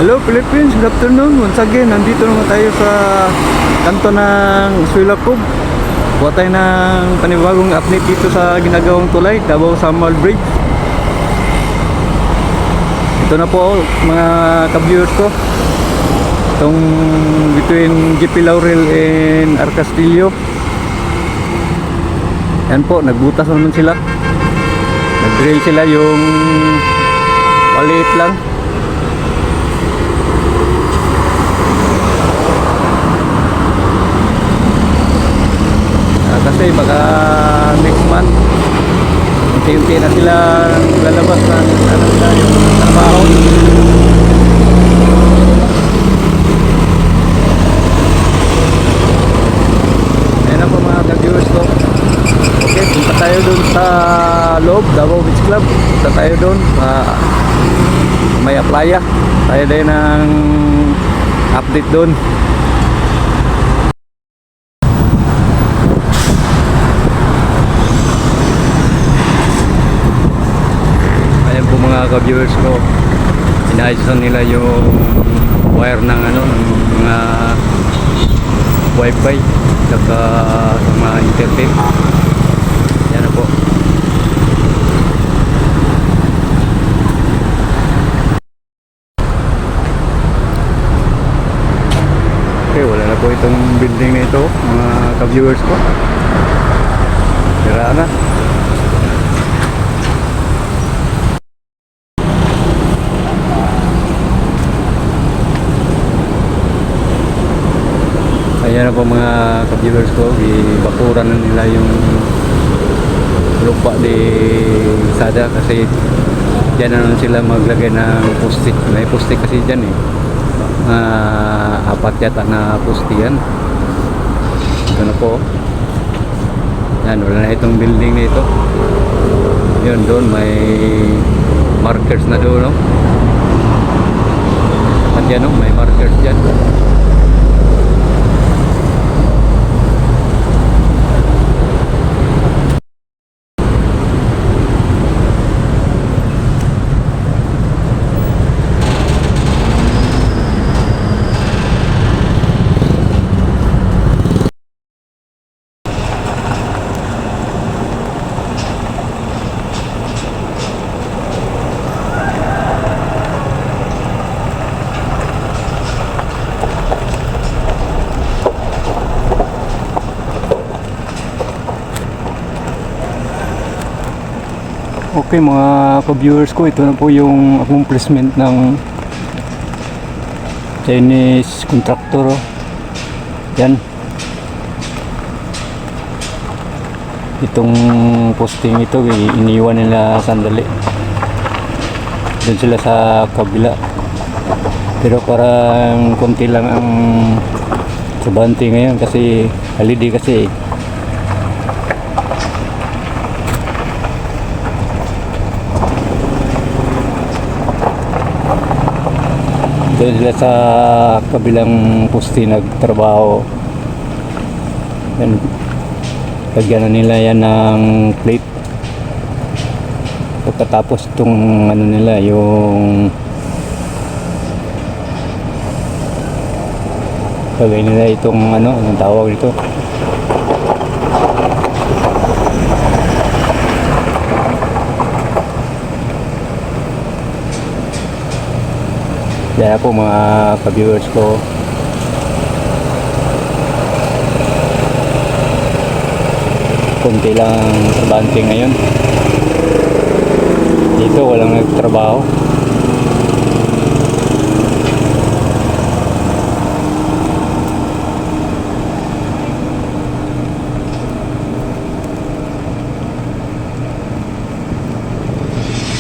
Hello Philippines, good afternoon. Once again, nandito naman tayo sa kanto ng Suilacog. Buha tayo ng panibagong update dito sa ginagawang tulay, Davao Samal Bridge. Ito na po mga ka-viewers ko. Itong between GP Laurel and Arcastillo. Yan po, nagbutas naman sila. Nag-drill sila yung maliit lang. Kasi baka next month unti-unti na sila lalabas ng ano nila yung trabaho. Ayan na po mga ka-viewers ko. Okay, punta tayo dun sa loob, Davao Beach Club. Punta tayo dun may playa. Tayo din ng update dun. Mga ka-viewers ko, inaayusan nila yung wire ng ano, ng mga wifi saka sa mga internet. Yan na po. Okay, wala na po itong building na ito mga ka-viewers ko. Tira na. Ayan na po mga ka-viewers ko, ibakuran na nila yung lupa di Sada kasi dyan na naman sila maglagay ng poste. May poste kasi dyan eh, apat yata na poste yan. Ito na po yan, wala na itong building na ito. Yun doon may markers na doon, no? At yan, no? May markers dyan. Okay mga ka-viewers ko, ito na po yung accomplishment ng Chinese contractor. Yan. Itong posting ito, iniwan nila sandali. Doon sila sa kabila. Pero parang konti lang ang trabante ngayon kasi holiday kasi. Doon sila sa kabilang poste nagtrabaho. Yan, lagyan na nila yan ng plate. Pagkatapos itong ano nila, yung lagay nila itong ano, anong tawag dito, yan po mga ka-viewers ko. Kunti lang trabante ngayon. Dito walang nagtrabaho.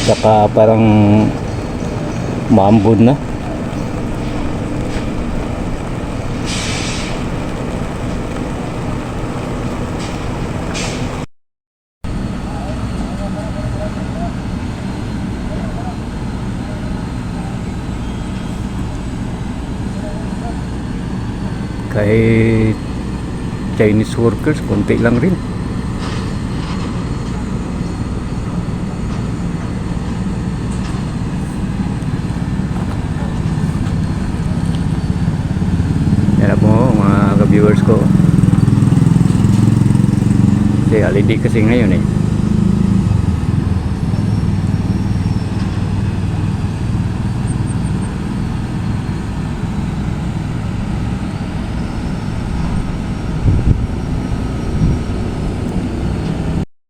Saka parang maambod na. Kahit Chinese workers, konti lang rin. viewers ko. Kasi holiday kasi ngayon eh.